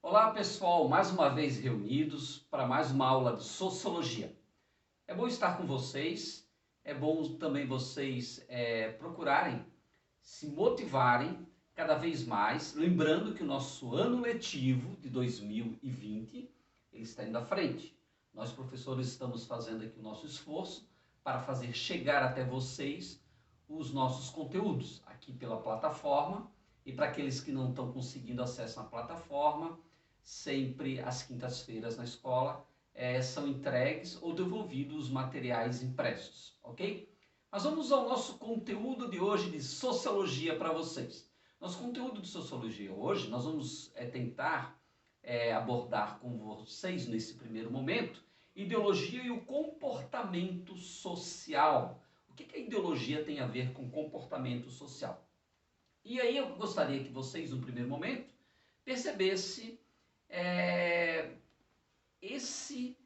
Olá pessoal, mais uma vez reunidos para mais uma aula de Sociologia. É bom estar com vocês, é bom também vocês procurarem se motivarem cada vez mais, lembrando que o nosso ano letivo de 2020 ele está indo à frente. Nós professores estamos fazendo aqui o nosso esforço para fazer chegar até vocês os nossos conteúdos aqui pela plataforma, e para aqueles que não estão conseguindo acesso à plataforma, sempre às quintas-feiras na escola são entregues ou devolvidos os materiais impressos, ok? Mas vamos ao nosso conteúdo de hoje de Sociologia para vocês. Nosso conteúdo de Sociologia hoje, nós vamos tentar abordar com vocês nesse primeiro momento, ideologia e o comportamento social. O que a ideologia tem a ver com comportamento social? E aí eu gostaria que vocês, no primeiro momento, percebessem esse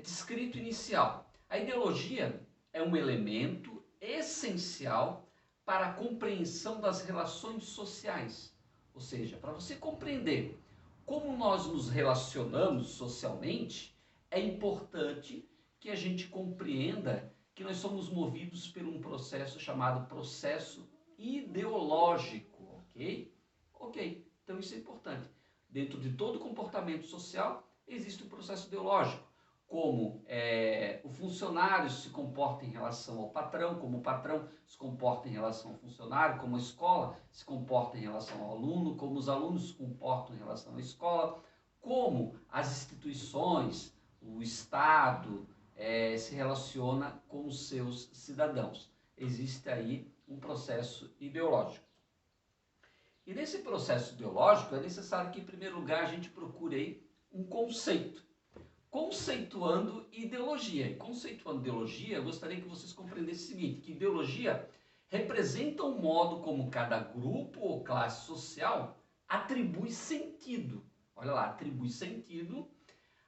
descrito inicial. A ideologia é um elemento essencial para a compreensão das relações sociais. Ou seja, para você compreender como nós nos relacionamos socialmente, é importante que a gente compreenda que nós somos movidos por um processo chamado processo ideológico, ok? Ok, então isso é importante. Dentro de todo comportamento social existe um processo ideológico, como o funcionário se comporta em relação ao patrão, como o patrão se comporta em relação ao funcionário, como a escola se comporta em relação ao aluno, como os alunos se comportam em relação à escola, como as instituições, o Estado se relaciona com os seus cidadãos. Existe aí um processo ideológico. E nesse processo ideológico é necessário que, em primeiro lugar, a gente procure aí um conceito. Conceituando ideologia. E conceituando ideologia, eu gostaria que vocês compreendessem o seguinte, que ideologia representa um modo como cada grupo ou classe social atribui sentido. Olha lá, atribui sentido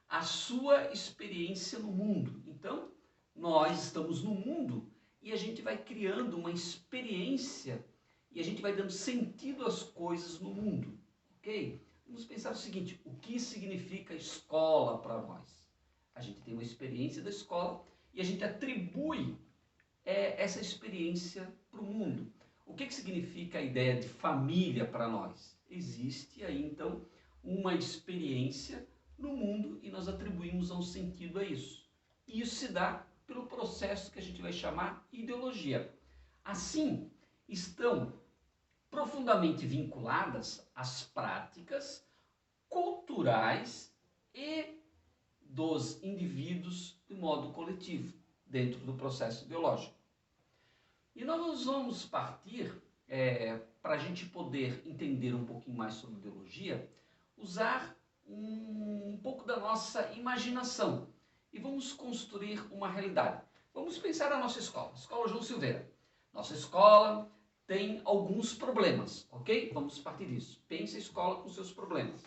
à sua experiência no mundo. Então, nós estamos no mundo e a gente vai criando uma experiência e a gente vai dando sentido às coisas no mundo, ok? Vamos pensar o seguinte, o que significa escola para nós? A gente tem uma experiência da escola e a gente atribui essa experiência para o mundo. O que significa a ideia de família para nós? Existe aí, então, uma experiência no mundo e nós atribuímos um sentido a isso. E isso se dá pelo processo que a gente vai chamar ideologia. Assim, estão profundamente vinculadas às práticas culturais e dos indivíduos de modo coletivo, dentro do processo ideológico. E nós vamos partir, para a gente poder entender um pouquinho mais sobre ideologia, usar um pouco da nossa imaginação e vamos construir uma realidade. Vamos pensar na nossa escola, Escola João Silveira. Nossa escola tem alguns problemas, ok? Vamos partir disso. Pense a escola com seus problemas.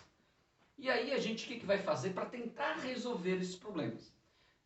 E aí a gente o que vai fazer para tentar resolver esses problemas?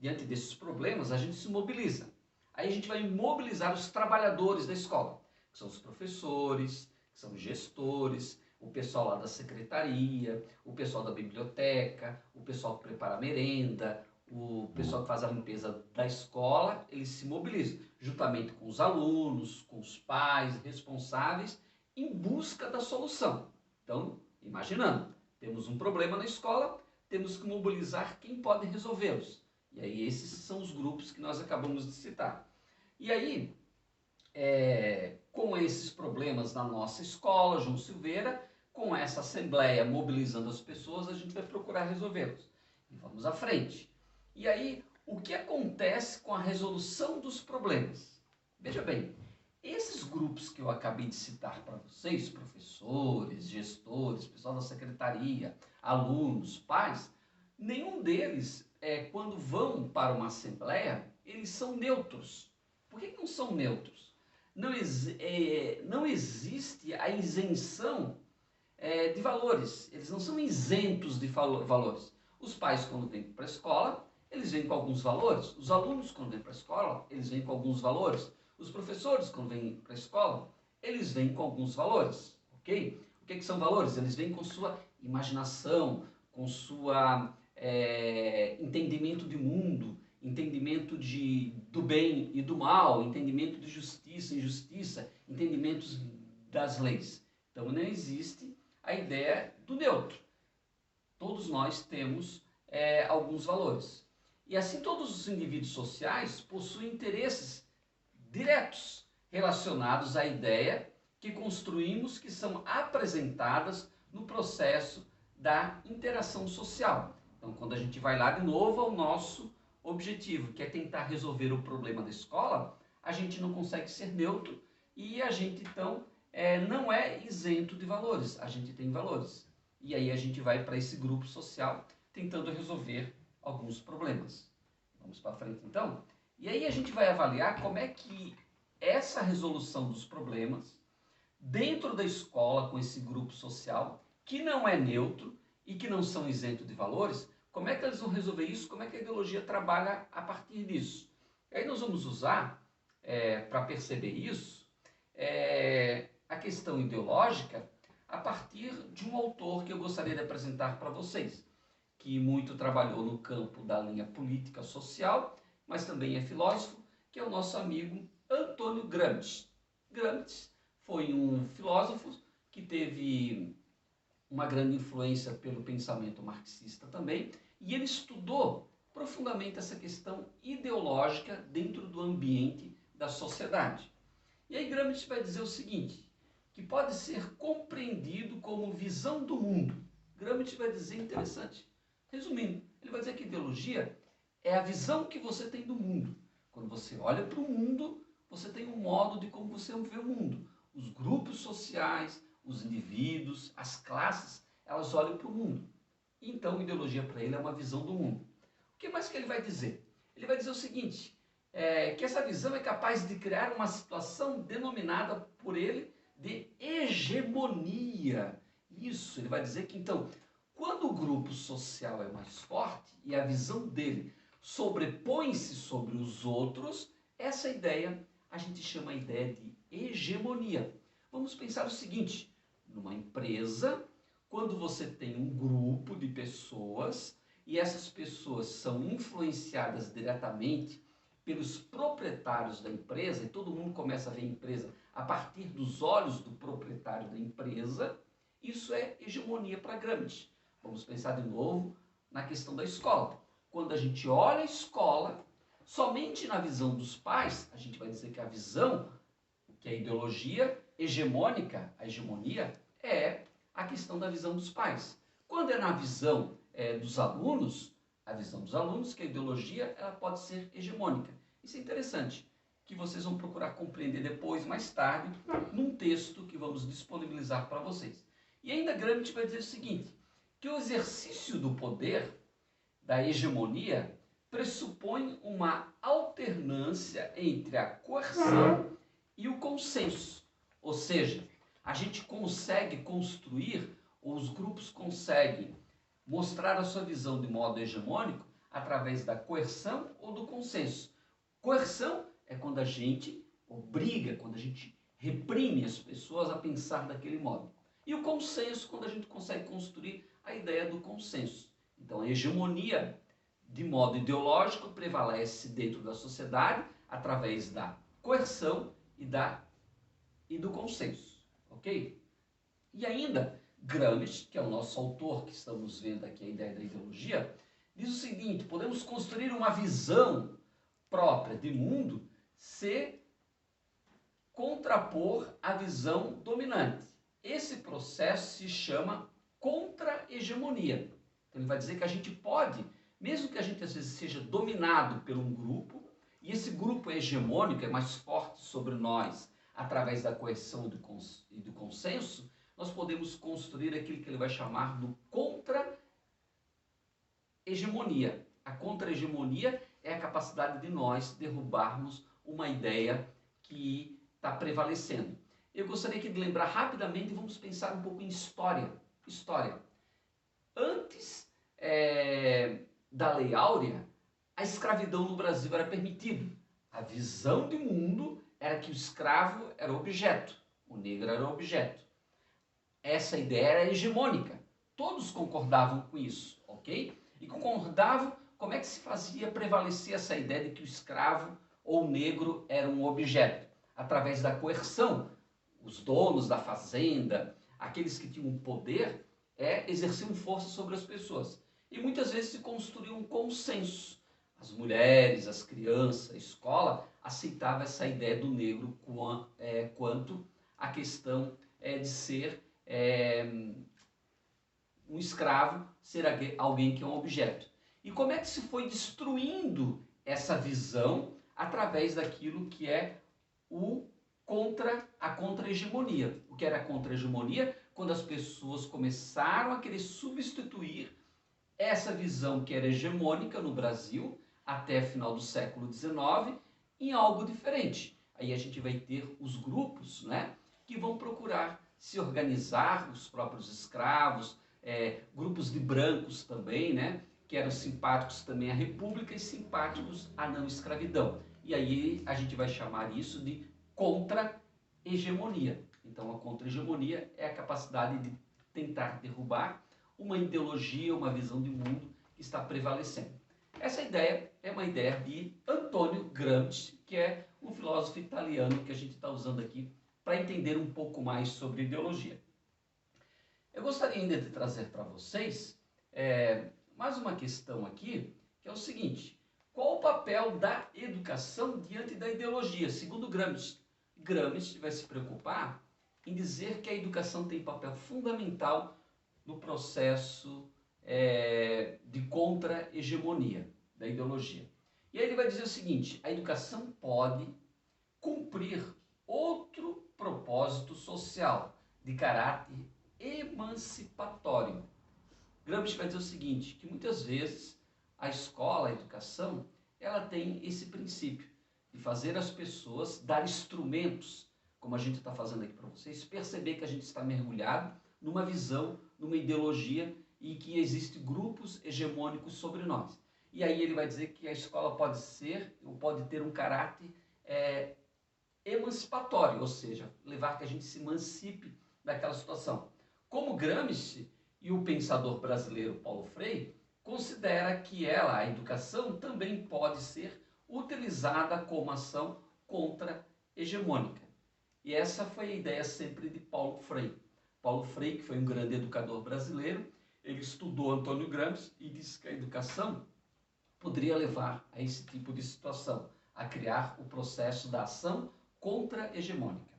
Diante desses problemas a gente se mobiliza. Aí a gente vai mobilizar os trabalhadores da escola, que são os professores, que são os gestores, o pessoal lá da secretaria, o pessoal da biblioteca, o pessoal que prepara a merenda, o pessoal que faz a limpeza da escola, eles se mobilizam, juntamente com os alunos, com os pais responsáveis, em busca da solução. Então, imaginando, temos um problema na escola, temos que mobilizar quem pode resolvê-los. E aí esses são os grupos que nós acabamos de citar. E aí, com esses problemas na nossa escola, João Silveira, com essa assembleia mobilizando as pessoas, a gente vai procurar resolvê-los. E vamos à frente. E aí, o que acontece com a resolução dos problemas? Veja bem, esses grupos que eu acabei de citar para vocês, professores, gestores, pessoal da secretaria, alunos, pais, nenhum deles, quando vão para uma assembleia, eles são neutros. Por que não são neutros? Não existe a isenção de valores, eles não são isentos de valores. Os pais, quando vêm para a escola, eles vêm com alguns valores. Os alunos, quando vêm para a escola, eles vêm com alguns valores. Os professores, quando vêm para a escola, eles vêm com alguns valores, ok? O que são valores? Eles vêm com sua imaginação, com sua entendimento de mundo, entendimento do bem e do mal, entendimento de justiça e injustiça, entendimentos das leis. Então não existe a ideia do neutro. Todos nós temos alguns valores. E assim todos os indivíduos sociais possuem interesses diretos relacionados à ideia que construímos, que são apresentadas no processo da interação social. Então, quando a gente vai lá de novo ao nosso objetivo, que é tentar resolver o problema da escola, a gente não consegue ser neutro e a gente, então, não é isento de valores, a gente tem valores. E aí a gente vai para esse grupo social tentando resolver alguns problemas. Vamos para frente, então? E aí a gente vai avaliar como é que essa resolução dos problemas dentro da escola com esse grupo social, que não é neutro e que não são isentos de valores, como é que eles vão resolver isso? Como é que a ideologia trabalha a partir disso? E aí nós vamos usar, para perceber isso, a questão ideológica a partir de um autor que eu gostaria de apresentar para vocês, que muito trabalhou no campo da linha política social, mas também é filósofo, que é o nosso amigo Antônio Gramsci. Gramsci foi um filósofo que teve uma grande influência pelo pensamento marxista também, e ele estudou profundamente essa questão ideológica dentro do ambiente da sociedade. E aí Gramsci vai dizer o seguinte, que pode ser compreendido como visão do mundo. Gramsci vai dizer interessante. Resumindo, ele vai dizer que ideologia é a visão que você tem do mundo. Quando você olha para o mundo, você tem um modo de como você vê o mundo. Os grupos sociais, os indivíduos, as classes, elas olham para o mundo. Então, ideologia para ele é uma visão do mundo. O que mais que ele vai dizer? Ele vai dizer o seguinte, que essa visão é capaz de criar uma situação denominada por ele de hegemonia. Isso, ele vai dizer que, então, quando o grupo social é mais forte e a visão dele sobrepõe-se sobre os outros, essa ideia a gente chama a ideia de hegemonia. Vamos pensar o seguinte, numa empresa, quando você tem um grupo de pessoas e essas pessoas são influenciadas diretamente pelos proprietários da empresa, e todo mundo começa a ver a empresa a partir dos olhos do proprietário da empresa, isso é hegemonia para Gramsci. Vamos pensar de novo na questão da escola. Quando a gente olha a escola, somente na visão dos pais, a gente vai dizer que a visão, que é a ideologia hegemônica, a hegemonia, é a questão da visão dos pais. Quando é na visão dos alunos, a visão dos alunos, que a ideologia ela pode ser hegemônica. Isso é interessante, que vocês vão procurar compreender depois, mais tarde, num texto que vamos disponibilizar para vocês. E ainda Gramsci vai dizer o seguinte, que o exercício do poder, da hegemonia, pressupõe uma alternância entre a coerção e o consenso. Ou seja, a gente consegue construir, ou os grupos conseguem mostrar a sua visão de modo hegemônico através da coerção ou do consenso. Coerção é quando a gente obriga, quando a gente reprime as pessoas a pensar daquele modo. E o consenso, quando a gente consegue construir a ideia do consenso. Então, a hegemonia, de modo ideológico, prevalece dentro da sociedade através da coerção e do consenso. Ok? E ainda, Gramsci, que é o nosso autor que estamos vendo aqui a ideia da ideologia, diz o seguinte, podemos construir uma visão própria de mundo se contrapor à visão dominante. Esse processo se chama contra-hegemonia. Então ele vai dizer que a gente pode, mesmo que a gente às vezes seja dominado por um grupo, e esse grupo é hegemônico, é mais forte sobre nós, através da coerção e do consenso, nós podemos construir aquilo que ele vai chamar do contra-hegemonia. A contra-hegemonia é a capacidade de nós derrubarmos uma ideia que está prevalecendo. Eu gostaria aqui de lembrar rapidamente, vamos pensar um pouco em história. Antes da Lei Áurea, a escravidão no Brasil era permitida. A visão de mundo era que o escravo era objeto, o negro era objeto. essa ideia era hegemônica. Todos concordavam com isso, ok? E concordavam como é que se fazia prevalecer essa ideia de que o escravo ou o negro era um objeto, através da coerção. Os donos da fazenda, aqueles que tinham poder, exerciam força sobre as pessoas. E muitas vezes se construía um consenso. As mulheres, as crianças, a escola aceitavam essa ideia do negro quanto à questão de ser um escravo, ser alguém que é um objeto. E como é que se foi destruindo essa visão através daquilo que é a contra-hegemonia. O que era a contra-hegemonia? Quando as pessoas começaram a querer substituir essa visão que era hegemônica no Brasil, até final do século XIX, em algo diferente. Aí a gente vai ter os grupos, né, que vão procurar se organizar, os próprios escravos, grupos de brancos também, né, que eram simpáticos também à República e simpáticos à não escravidão. E aí a gente vai chamar isso de contra-hegemonia. Então a contra-hegemonia é a capacidade de tentar derrubar uma ideologia, uma visão de mundo que está prevalecendo. Essa ideia é uma ideia de Antonio Gramsci, que é um filósofo italiano que a gente está usando aqui para entender um pouco mais sobre ideologia. Eu gostaria ainda de trazer para vocês mais uma questão aqui, que é o seguinte: qual o papel da educação diante da ideologia? Segundo Gramsci, Gramsci vai se preocupar em dizer que a educação tem papel fundamental no processo de contra-hegemonia da ideologia. E aí ele vai dizer o seguinte: a educação pode cumprir outro propósito social de caráter emancipatório. Gramsci vai dizer o seguinte, que muitas vezes a escola, a educação, ela tem esse princípio de fazer as pessoas dar instrumentos, como a gente está fazendo aqui para vocês, perceber que a gente está mergulhado numa visão, numa ideologia e que existem grupos hegemônicos sobre nós. E aí ele vai dizer que a escola pode ser, ou pode ter um caráter emancipatório, ou seja, levar que a gente se emancipe daquela situação. Como Gramsci e o pensador brasileiro Paulo Freire considera que a educação, também pode ser utilizada como ação contra-hegemônica. E essa foi a ideia sempre de Paulo Freire. Paulo Freire, que foi um grande educador brasileiro, ele estudou Antônio Gramsci e disse que a educação poderia levar a esse tipo de situação, a criar o processo da ação contra-hegemônica.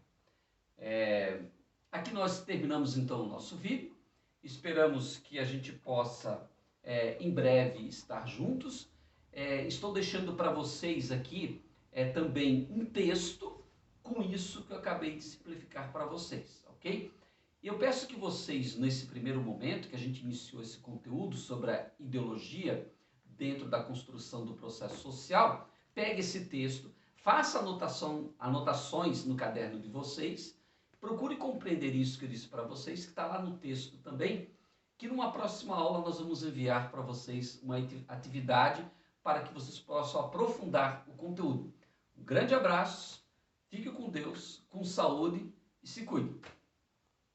Aqui nós terminamos então o nosso vídeo. Esperamos que a gente possa em breve estar juntos. Estou deixando para vocês aqui também um texto com isso que eu acabei de simplificar para vocês, ok? E eu peço que vocês, nesse primeiro momento que a gente iniciou esse conteúdo sobre a ideologia dentro da construção do processo social, pegue esse texto, faça anotações no caderno de vocês, procure compreender isso que eu disse para vocês, que está lá no texto também, que numa próxima aula nós vamos enviar para vocês uma atividade para que vocês possam aprofundar o conteúdo. Um grande abraço, fique com Deus, com saúde e se cuide.